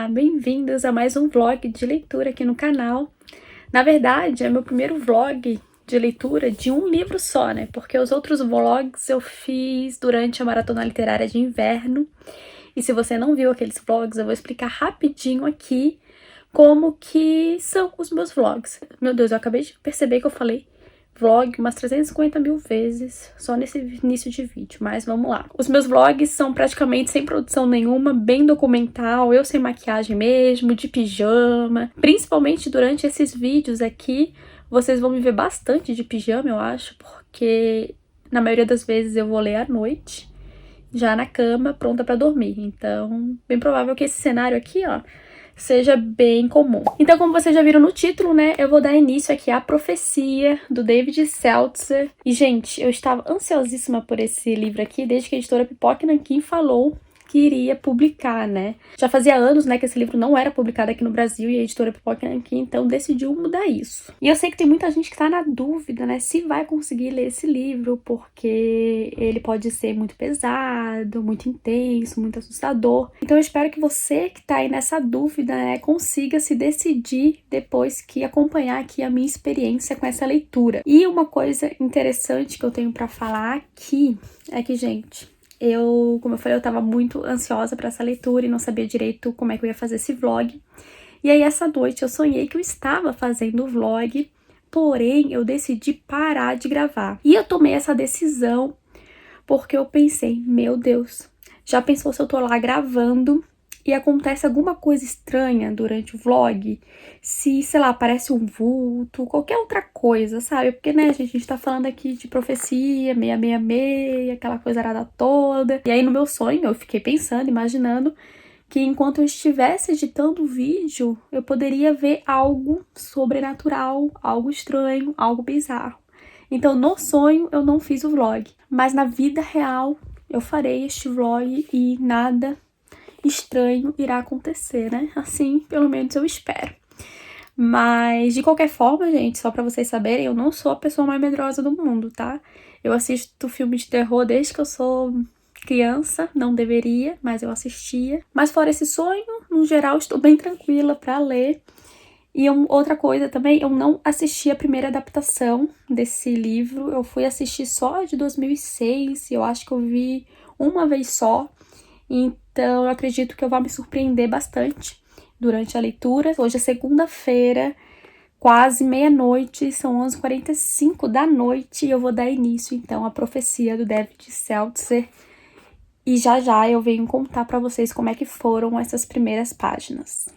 Olá, bem-vindos a mais um vlog de leitura aqui no canal. Na verdade, é meu primeiro vlog de leitura de um livro só, né? Porque os outros vlogs eu fiz durante a maratona literária de inverno. E se você não viu aqueles vlogs, eu vou explicar rapidinho aqui como que são os meus vlogs. Meu Deus, eu acabei de perceber que eu falei vlog umas 350 mil vezes só nesse início de vídeo, mas vamos lá. Os meus vlogs são praticamente sem produção nenhuma, bem documental, eu sem maquiagem mesmo, de pijama. Principalmente durante esses vídeos aqui, vocês vão me ver bastante de pijama, eu acho, porque na maioria das vezes eu vou ler à noite, já na cama, pronta pra dormir. Então, bem provável que esse cenário aqui, ó, seja bem comum. Então, como vocês já viram no título, né, eu vou dar início aqui à Profecia, do David Seltzer. E, gente, eu estava ansiosíssima por esse livro aqui, desde que a editora Pipoca Nanquim falou que iria publicar, né. Já fazia anos, né, que esse livro não era publicado aqui no Brasil e a editora Pipoca Nanquim, então, decidiu mudar isso. E eu sei que tem muita gente que tá na dúvida, né, se vai conseguir ler esse livro, porque ele pode ser muito pesado, muito intenso, muito assustador. Então, eu espero que você que tá aí nessa dúvida, né, consiga se decidir depois que acompanhar aqui a minha experiência com essa leitura. E uma coisa interessante que eu tenho pra falar aqui é que, gente, como eu falei, eu tava muito ansiosa pra essa leitura e não sabia direito como é que eu ia fazer esse vlog. E aí, essa noite, eu sonhei que eu estava fazendo o vlog, porém, eu decidi parar de gravar. E eu tomei essa decisão porque eu pensei, meu Deus, já pensou se eu tô lá gravando e acontece alguma coisa estranha durante o vlog? Se, sei lá, aparece um vulto, qualquer outra coisa, sabe? Porque, né, gente, a gente tá falando aqui de profecia, 666, aquela coisa arada toda. E aí, no meu sonho, eu fiquei pensando, imaginando que enquanto eu estivesse editando o vídeo, eu poderia ver algo sobrenatural, algo estranho, algo bizarro. Então, no sonho, eu não fiz o vlog, mas na vida real, eu farei este vlog e nada estranho irá acontecer, né? Assim, pelo menos eu espero. Mas, de qualquer forma, gente, só pra vocês saberem, eu não sou a pessoa mais medrosa do mundo, tá? Eu assisto filme de terror desde que eu sou criança, não deveria, mas eu assistia. Mas fora esse sonho, no geral, estou bem tranquila pra ler. E outra coisa também, eu não assisti a primeira adaptação desse livro, eu fui assistir só de 2006, eu acho que eu vi uma vez só, então eu acredito que eu vou me surpreender bastante durante a leitura. Hoje é segunda-feira, quase meia-noite, são 11h45 da noite e eu vou dar início então à Profecia do David Seltzer. E já já eu venho contar pra vocês como é que foram essas primeiras páginas.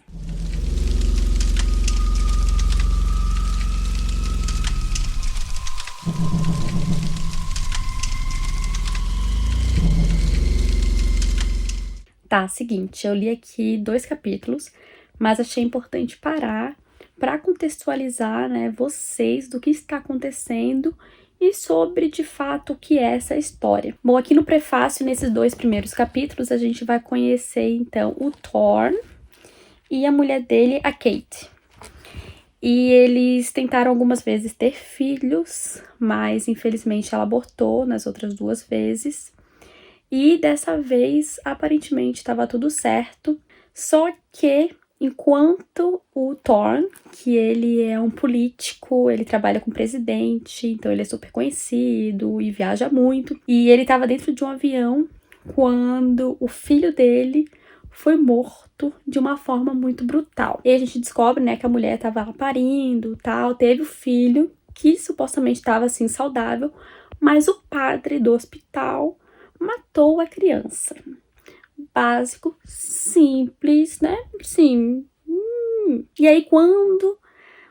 Tá, seguinte, eu li aqui 2 capítulos, mas achei importante parar para contextualizar, né, vocês do que está acontecendo e sobre, de fato, o que é essa história. Bom, aqui no prefácio, nesses 2 primeiros capítulos, a gente vai conhecer, então, o Thorn e a mulher dele, a Kate. E eles tentaram algumas vezes ter filhos, mas, infelizmente, ela abortou nas outras 2 vezes. E dessa vez, aparentemente, estava tudo certo, só que enquanto o Thorn, que ele é um político, ele trabalha com o presidente, então ele é super conhecido e viaja muito, e ele estava dentro de um avião quando o filho dele foi morto de uma forma muito brutal. E a gente descobre, né, que a mulher estava parindo, tal, teve o filho, que supostamente estava, assim, saudável, mas o padre do hospital matou a criança. Básico, simples, né? Sim. E aí, quando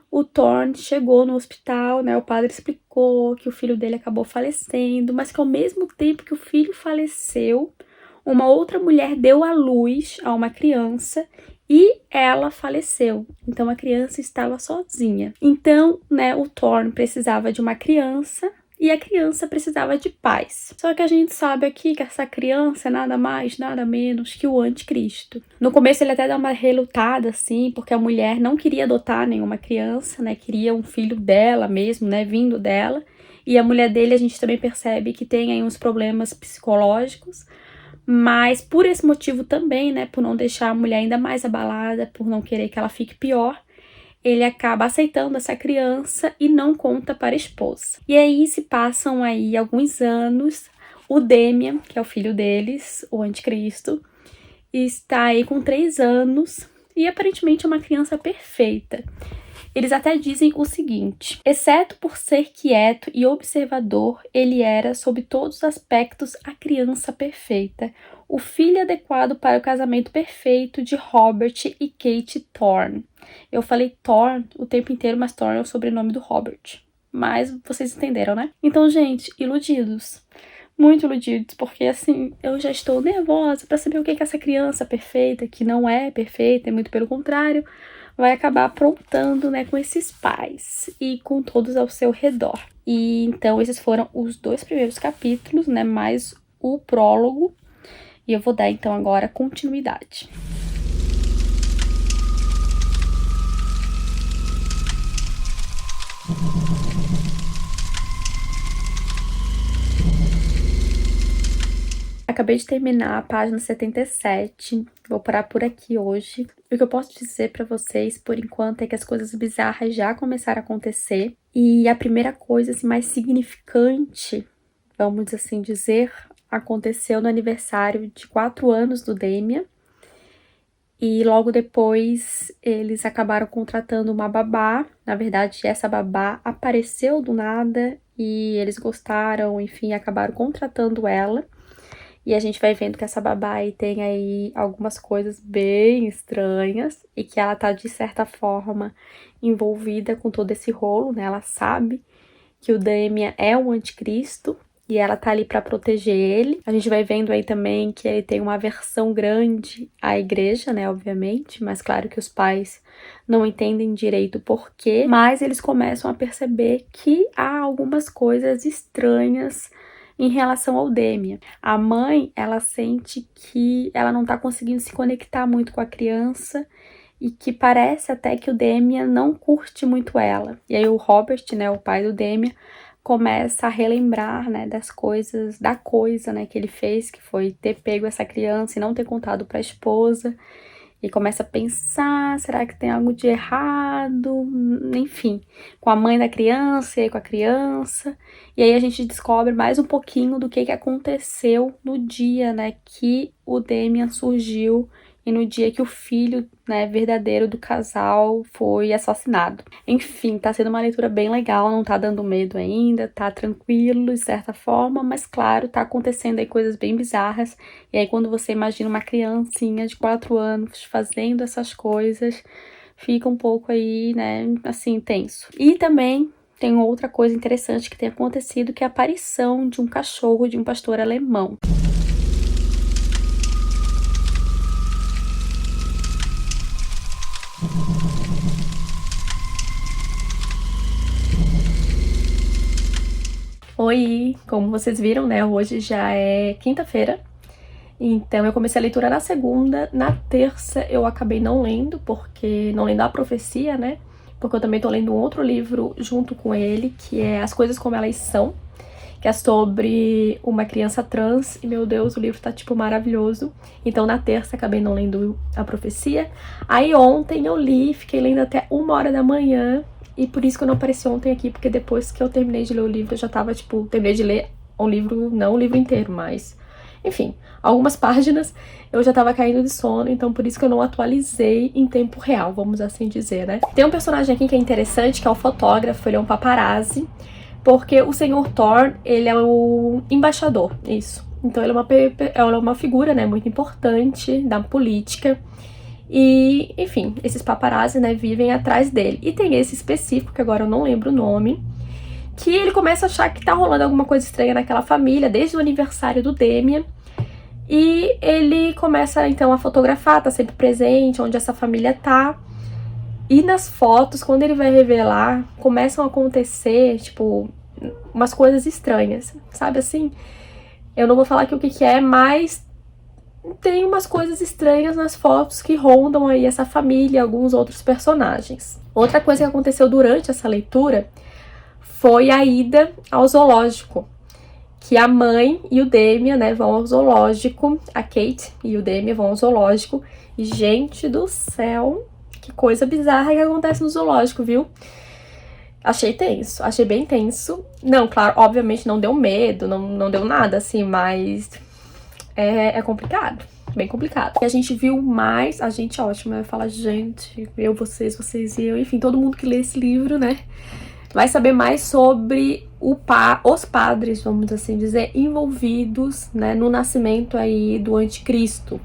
o Thorn chegou no hospital, né, o padre explicou que o filho dele acabou falecendo, mas que ao mesmo tempo que o filho faleceu, uma outra mulher deu à luz a uma criança e ela faleceu. Então, a criança estava sozinha. Então, né, o Thorn precisava de uma criança e a criança precisava de paz. Só que a gente sabe aqui que essa criança é nada mais, nada menos que o anticristo. No começo ele até dá uma relutada, assim, porque a mulher não queria adotar nenhuma criança, né? Queria um filho dela mesmo, né? Vindo dela. E a mulher dele a gente também percebe que tem aí uns problemas psicológicos. Mas por esse motivo também, né, por não deixar a mulher ainda mais abalada, por não querer que ela fique pior, ele acaba aceitando essa criança e não conta para a esposa. E aí se passam aí alguns anos, o Demian, que é o filho deles, o anticristo, está aí com 3 anos e aparentemente é uma criança perfeita. Eles até dizem o seguinte: exceto por ser quieto e observador, ele era, sob todos os aspectos, a criança perfeita, o filho adequado para o casamento perfeito de Robert e Kate Thorne. Eu falei Thorne o tempo inteiro, mas Thorne é o sobrenome do Robert. Mas vocês entenderam, né? Então, gente, iludidos. Muito iludidos, porque assim, eu já estou nervosa para saber o que é essa criança perfeita, que não é perfeita, é muito pelo contrário, vai acabar aprontando, né, com esses pais e com todos ao seu redor. E então esses foram os 2 primeiros capítulos, né, mais o prólogo, e eu vou dar então agora continuidade. Acabei de terminar a página 77, vou parar por aqui hoje. O que eu posso dizer pra vocês, por enquanto, é que as coisas bizarras já começaram a acontecer. E a primeira coisa, assim, mais significante, vamos assim dizer, aconteceu no aniversário de 4 anos do Demian. E logo depois, eles acabaram contratando uma babá. Na verdade, essa babá apareceu do nada e eles gostaram, enfim, acabaram contratando ela. E a gente vai vendo que essa babá aí tem aí algumas coisas bem estranhas e que ela tá, de certa forma, envolvida com todo esse rolo, né? Ela sabe que o Demian é o anticristo e ela tá ali pra proteger ele. A gente vai vendo aí também que ele tem uma aversão grande à igreja, né? Obviamente, mas claro que os pais não entendem direito o porquê, mas eles começam a perceber que há algumas coisas estranhas em relação ao Demian. A mãe, ela sente que ela não tá conseguindo se conectar muito com a criança e que parece até que o Demian não curte muito ela. E aí o Robert, né, o pai do Demian, começa a relembrar, né, das coisas, da coisa, né, que ele fez, que foi ter pego essa criança e não ter contado para a esposa. E começa a pensar, será que tem algo de errado? Enfim, com a mãe da criança e com a criança. E aí a gente descobre mais um pouquinho do que aconteceu no dia, né, que o Demian surgiu e no dia que o filho, né, verdadeiro do casal foi assassinado. Enfim, tá sendo uma leitura bem legal, não tá dando medo ainda, tá tranquilo de certa forma, mas claro, tá acontecendo aí coisas bem bizarras. E aí quando você imagina uma criancinha de 4 anos fazendo essas coisas, fica um pouco aí, né, assim, tenso. E também tem outra coisa interessante que tem acontecido, que é a aparição de um cachorro de um pastor alemão. Oi, como vocês viram, né, hoje já é quinta-feira, então eu comecei a leitura na segunda, na terça eu acabei não lendo, porque não lendo a profecia, né, porque eu também tô lendo um outro livro junto com ele, que é As Coisas Como Elas São, que é sobre uma criança trans, e meu Deus, o livro tá, tipo, maravilhoso. Então na terça acabei não lendo a profecia, aí ontem eu li, fiquei lendo até 1h da manhã, e por isso que eu não apareci ontem aqui, porque depois que eu terminei de ler o livro, eu já tava, tipo, terminei de ler um livro, não o livro inteiro, mas... Enfim, algumas páginas eu já tava caindo de sono, então por isso que eu não atualizei em tempo real, vamos assim dizer, né? Tem um personagem aqui que é interessante, que é o fotógrafo, ele é um paparazzi, porque o Sr. Thorne, ele é o embaixador, isso. Então ele é uma figura, né, muito importante da política. E, enfim, esses paparazzi, né, vivem atrás dele. E tem esse específico, que agora eu não lembro o nome, que ele começa a achar que tá rolando alguma coisa estranha naquela família, desde o aniversário do Demian. E ele começa, então, a fotografar, tá sempre presente, onde essa família tá. E nas fotos, quando ele vai revelar, começam a acontecer, tipo, umas coisas estranhas, sabe assim? Eu não vou falar aqui o que é, mas... tem umas coisas estranhas nas fotos que rondam aí essa família e alguns outros personagens. Outra coisa que aconteceu durante essa leitura foi a ida ao zoológico, que a mãe e o Damian, né, vão ao zoológico, a Kate e o Damian vão ao zoológico, e gente do céu, que coisa bizarra que acontece no zoológico, viu? Achei tenso, achei bem tenso. Não, claro, obviamente não deu medo, não deu nada, assim, mas é complicado, bem complicado. E a gente viu mais, a gente, ótimo, eu ia falar, gente, eu, vocês e eu, enfim, todo mundo que lê esse livro, né, vai saber mais sobre os padres, vamos assim dizer, envolvidos, né, no nascimento aí do anticristo.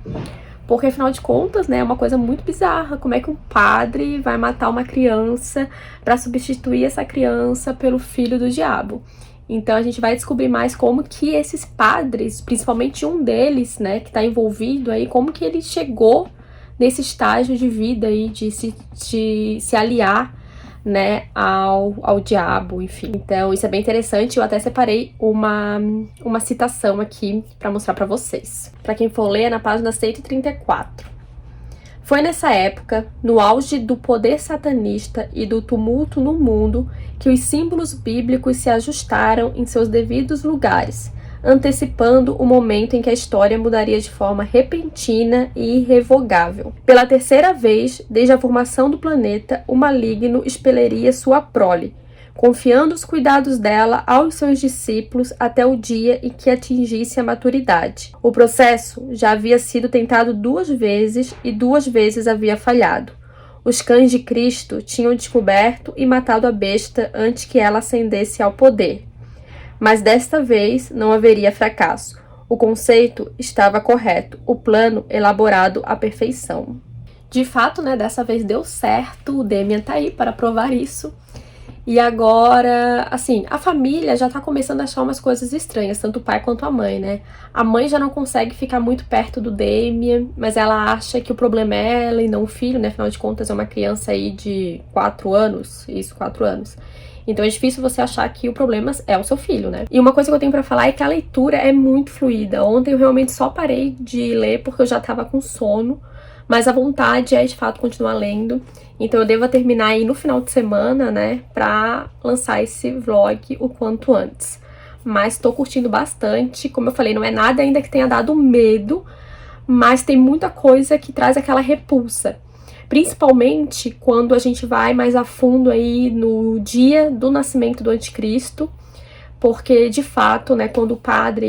Porque, afinal de contas, né, é uma coisa muito bizarra. Como é que um padre vai matar uma criança para substituir essa criança pelo filho do diabo? Então, a gente vai descobrir mais como que esses padres, principalmente um deles, né, que está envolvido aí, como que ele chegou nesse estágio de vida aí, de se aliar, né, ao diabo, enfim. Então, isso é bem interessante. Eu até separei uma citação aqui para mostrar para vocês. Para quem for ler, é na página 134. Foi nessa época, no auge do poder satanista e do tumulto no mundo, que os símbolos bíblicos se ajustaram em seus devidos lugares, antecipando o momento em que a história mudaria de forma repentina e irrevogável. Pela terceira vez, desde a formação do planeta, o maligno expeliria sua prole, confiando os cuidados dela aos seus discípulos até o dia em que atingisse a maturidade. O processo já havia sido tentado 2 vezes e 2 vezes havia falhado. Os cães de Cristo tinham descoberto e matado a besta antes que ela ascendesse ao poder. Mas desta vez não haveria fracasso. O conceito estava correto, o plano elaborado à perfeição. De fato, né, dessa vez deu certo, o Damian tá aí para provar isso. E agora, assim, a família já tá começando a achar umas coisas estranhas, tanto o pai quanto a mãe, né? A mãe já não consegue ficar muito perto do Damian, mas ela acha que o problema é ela e não o filho, né? Afinal de contas, é uma criança aí de 4 anos, 4 anos. Então é difícil você achar que o problema é o seu filho, né? E uma coisa que eu tenho pra falar é que a leitura é muito fluida. Ontem eu realmente só parei de ler porque eu já tava com sono, mas a vontade é de fato continuar lendo. Então eu devo terminar aí no final de semana, né, pra lançar esse vlog o quanto antes. Mas tô curtindo bastante, como eu falei, não é nada ainda que tenha dado medo, mas tem muita coisa que traz aquela repulsa. Principalmente quando a gente vai mais a fundo aí no dia do nascimento do anticristo, porque de fato, né, quando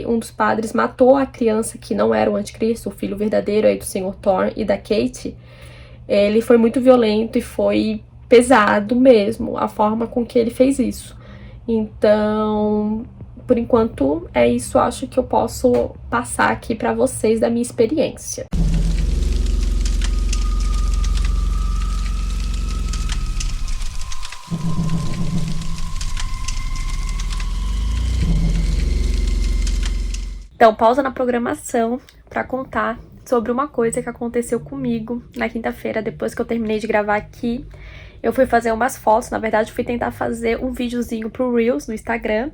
um dos padres matou a criança que não era o anticristo, o filho verdadeiro aí do Sr. Thorne e da Kate, ele foi muito violento e foi pesado mesmo a forma com que ele fez isso. Então, por enquanto é isso, acho que eu posso passar aqui pra vocês da minha experiência. Então, pausa na programação para contar sobre uma coisa que aconteceu comigo na quinta-feira, depois que eu terminei de gravar aqui. Eu fui fazer umas fotos, na verdade, fui tentar fazer um videozinho pro Reels no Instagram.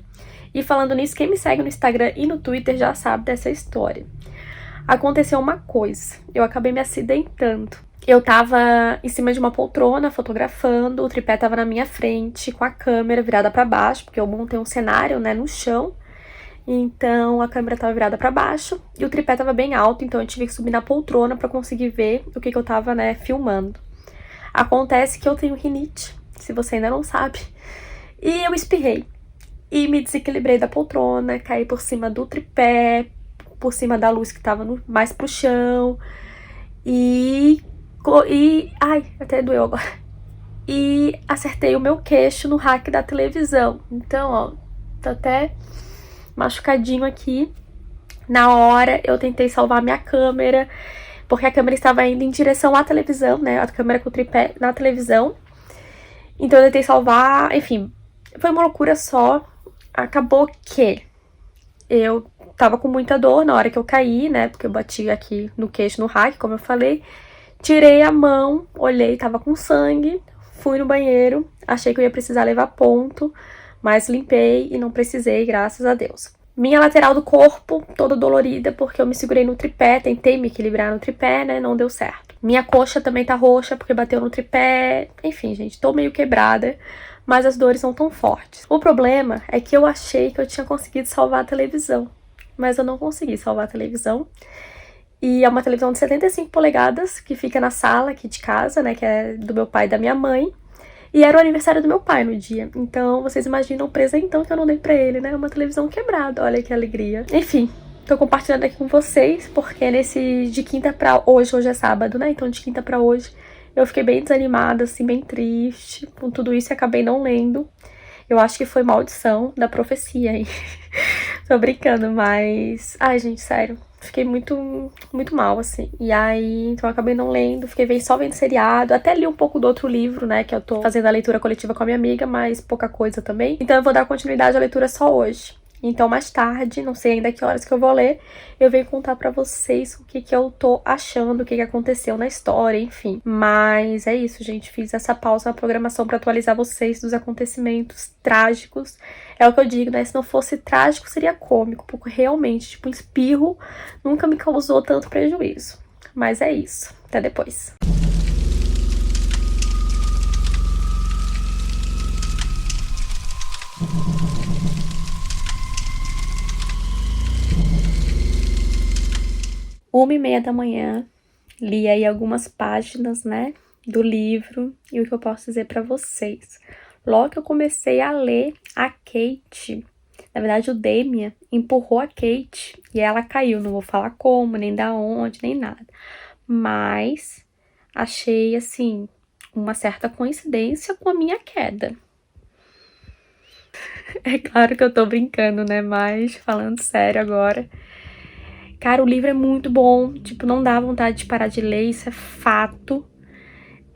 E falando nisso, quem me segue no Instagram e no Twitter já sabe dessa história. Aconteceu uma coisa, eu acabei me acidentando. Eu tava em cima de uma poltrona fotografando, o tripé tava na minha frente, com a câmera virada para baixo, porque eu montei um cenário, né, no chão. Então a câmera tava virada pra baixo e o tripé tava bem alto, então eu tive que subir na poltrona pra conseguir ver o que eu tava, né, filmando. Acontece que eu tenho rinite, se você ainda não sabe, e eu espirrei. E me desequilibrei da poltrona, caí por cima do tripé, por cima da luz que tava mais pro chão, ai, até doeu agora. E acertei o meu queixo no rack da televisão. Então, ó, tô até machucadinho aqui. Na hora eu tentei salvar minha câmera, porque a câmera estava indo em direção à televisão, né, a câmera com o tripé na televisão. Então eu tentei salvar, enfim, foi uma loucura só. Acabou que eu tava com muita dor na hora que eu caí, né, porque eu bati aqui no queixo, no rack, como eu falei. Tirei a mão, olhei, tava com sangue, fui no banheiro, achei que eu ia precisar levar ponto, mas limpei e não precisei, graças a Deus. Minha lateral do corpo, toda dolorida, porque eu me segurei no tripé, tentei me equilibrar no tripé, né, não deu certo. Minha coxa também tá roxa porque bateu no tripé. Enfim, gente, tô meio quebrada, mas as dores não tão fortes. O problema é que eu achei que eu tinha conseguido salvar a televisão, mas eu não consegui salvar a televisão. E é uma televisão de 75 polegadas que fica na sala aqui de casa, né, que é do meu pai e da minha mãe. E era o aniversário do meu pai no dia. Então, vocês imaginam o presentão que eu não dei pra ele, né? Uma televisão quebrada, olha que alegria. Enfim, tô compartilhando aqui com vocês, porque de quinta pra hoje é sábado, né? Então de quinta pra hoje eu fiquei bem desanimada, assim, bem triste com tudo isso e acabei não lendo. Eu acho que foi maldição da profecia aí. Tô brincando, mas... Ai, gente, sério. Fiquei muito mal, assim. E aí, então eu acabei não lendo, fiquei só vendo seriado. Até li um pouco do outro livro, né, que eu tô fazendo a leitura coletiva com a minha amiga, mas pouca coisa também. Então eu vou dar continuidade à leitura só hoje. Então, mais tarde, não sei ainda que horas que eu vou ler, eu venho contar pra vocês o que eu tô achando, o que aconteceu na história, enfim. Mas é isso, gente. Fiz essa pausa na programação pra atualizar vocês dos acontecimentos trágicos. É o que eu digo, né? Se não fosse trágico, seria cômico, porque realmente, tipo, um espirro nunca me causou tanto prejuízo. Mas é isso. Até depois. Uma e meia da manhã, li aí algumas páginas, né, do livro e o que eu posso dizer pra vocês. Logo que eu comecei a ler, a Kate, na verdade o Damian, empurrou a Kate e ela caiu. Não vou falar como, nem da onde, nem nada. Mas achei, assim, uma certa coincidência com a minha queda. É claro que eu tô brincando, né, mas falando sério agora... Cara, o livro é muito bom, tipo, não dá vontade de parar de ler, isso é fato.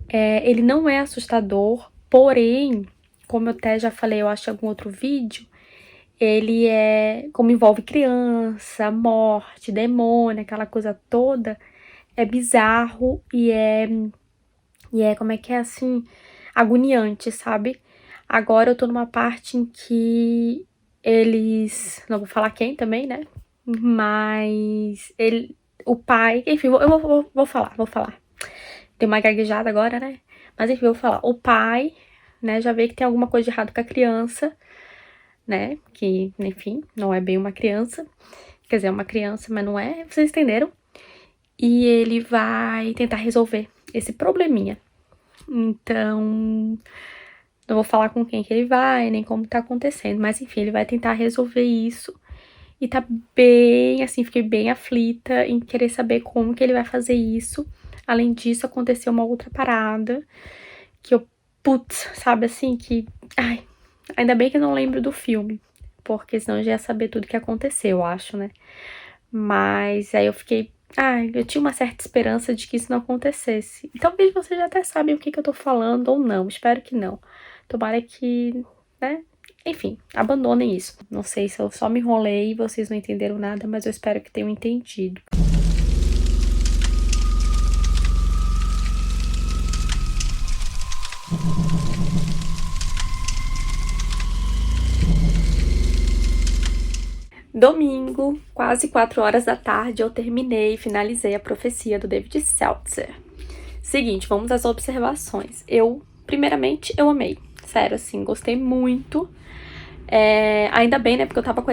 Ele não é assustador, porém, como eu até já falei, eu acho em algum outro vídeo, ele como envolve criança, morte, demônio, aquela coisa toda, é bizarro e como é que é, assim, agoniante, sabe? Agora eu tô numa parte em que eles, não vou falar quem também, né? Mas o pai, enfim, eu vou falar. Tem uma gaguejada agora, né? Mas enfim, eu vou falar. O pai, né, já vê que tem alguma coisa de errado com a criança, né? Que, enfim, não é bem uma criança. Quer dizer, é uma criança, mas não é. Vocês entenderam? E ele vai tentar resolver esse probleminha. Então, não vou falar com quem que ele vai, nem como tá acontecendo. Mas enfim, ele vai tentar resolver isso. E tá bem, assim, fiquei bem aflita em querer saber como que ele vai fazer isso. Além disso, aconteceu uma outra parada que eu, putz, sabe assim, que... Ai, ainda bem que eu não lembro do filme, porque senão eu já ia saber tudo que aconteceu, eu acho, né? Mas aí eu fiquei... Ai, eu tinha uma certa esperança de que isso não acontecesse. E talvez vocês já até sabem o que eu tô falando ou não, espero que não. Tomara que, né... Enfim, abandonem isso. Não sei se eu só me enrolei e vocês não entenderam nada, mas eu espero que tenham entendido. Domingo, quase 4 horas da tarde, eu terminei e finalizei a profecia do David Seltzer. Seguinte, vamos às observações. Primeiramente, eu amei. Sério, assim, gostei muito. Ainda bem, né, porque eu tava com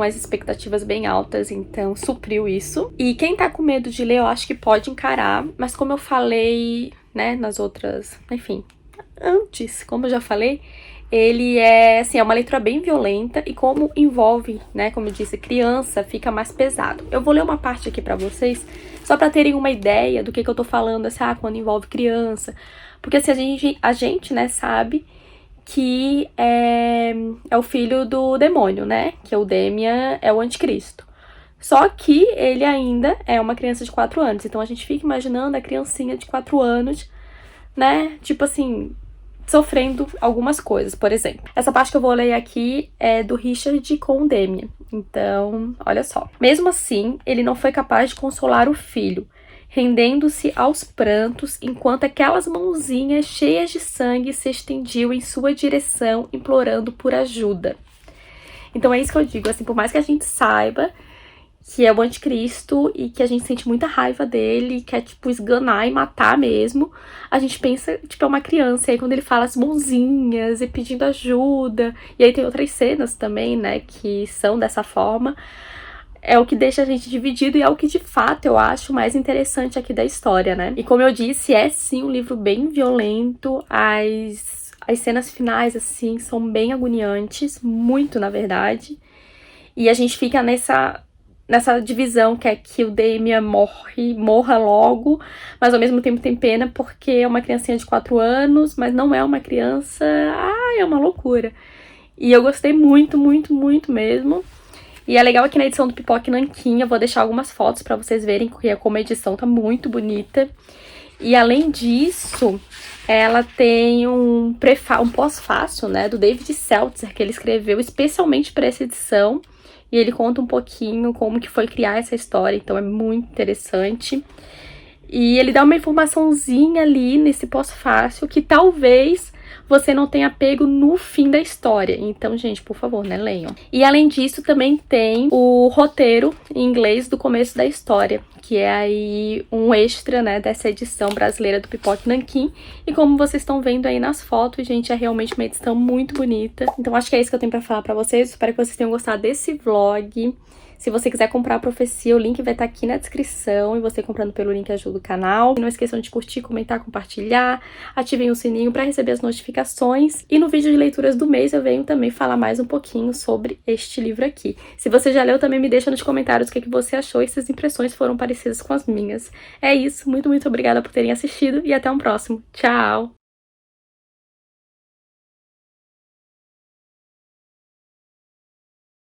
as expectativas bem altas, então supriu isso. E quem tá com medo de ler, eu acho que pode encarar, mas como eu falei, né, nas outras, enfim, antes, como eu já falei, ele assim, é uma leitura bem violenta e como envolve, né, como eu disse, criança, fica mais pesado. Eu vou ler uma parte aqui pra vocês, só pra terem uma ideia do que eu tô falando, assim, quando envolve criança. Porque assim, a gente, né, sabe que é o filho do demônio, né? Que o Damian é o anticristo. Só que ele ainda é uma criança de 4 anos. Então a gente fica imaginando a criancinha de 4 anos, né? Tipo assim, sofrendo algumas coisas, por exemplo. Essa parte que eu vou ler aqui é do Richard com o Damian. Então, olha só. Mesmo assim, ele não foi capaz de consolar o filho, rendendo-se aos prantos, enquanto aquelas mãozinhas cheias de sangue se estendiam em sua direção, implorando por ajuda. Então é isso que eu digo, assim, por mais que a gente saiba que é o anticristo e que a gente sente muita raiva dele, quer, tipo, esganar e matar mesmo. A gente pensa, tipo, é uma criança. E aí quando ele fala as mãozinhas e pedindo ajuda, e aí tem outras cenas também, né, que são dessa forma, é o que deixa a gente dividido e é o que de fato eu acho mais interessante aqui da história, né? E como eu disse, é sim um livro bem violento, as cenas finais, assim, são bem agoniantes, muito na verdade, e a gente fica nessa divisão que é que o Damian morra logo, mas ao mesmo tempo tem pena porque é uma criancinha de 4 anos, mas não é uma criança, é uma loucura. E eu gostei muito, muito, muito mesmo. E é legal aqui na edição do Pipoca e Nanquim, eu vou deixar algumas fotos pra vocês verem, porque como a edição tá muito bonita. E além disso, ela tem um pós-fácil, né, do David Seltzer, que ele escreveu especialmente para essa edição. E ele conta um pouquinho como que foi criar essa história, então é muito interessante. E ele dá uma informaçãozinha ali nesse pós-fácil que talvez você não tenha pego no fim da história. Então, gente, por favor, né, leiam. E além disso, também tem o roteiro em inglês do começo da história, que é aí um extra, né, dessa edição brasileira do Pipoca e Nanquim. E como vocês estão vendo aí nas fotos, gente, é realmente uma edição muito bonita. Então, acho que é isso que eu tenho pra falar pra vocês. Espero que vocês tenham gostado desse vlog. Se você quiser comprar a Profecia, o link vai estar aqui na descrição, e você comprando pelo link ajuda o canal. Não esqueçam de curtir, comentar, compartilhar, ativem o sininho para receber as notificações. E no vídeo de leituras do mês eu venho também falar mais um pouquinho sobre este livro aqui. Se você já leu, também me deixa nos comentários o que você achou e se as impressões foram parecidas com as minhas. É isso, muito, muito obrigada por terem assistido e até um próximo. Tchau!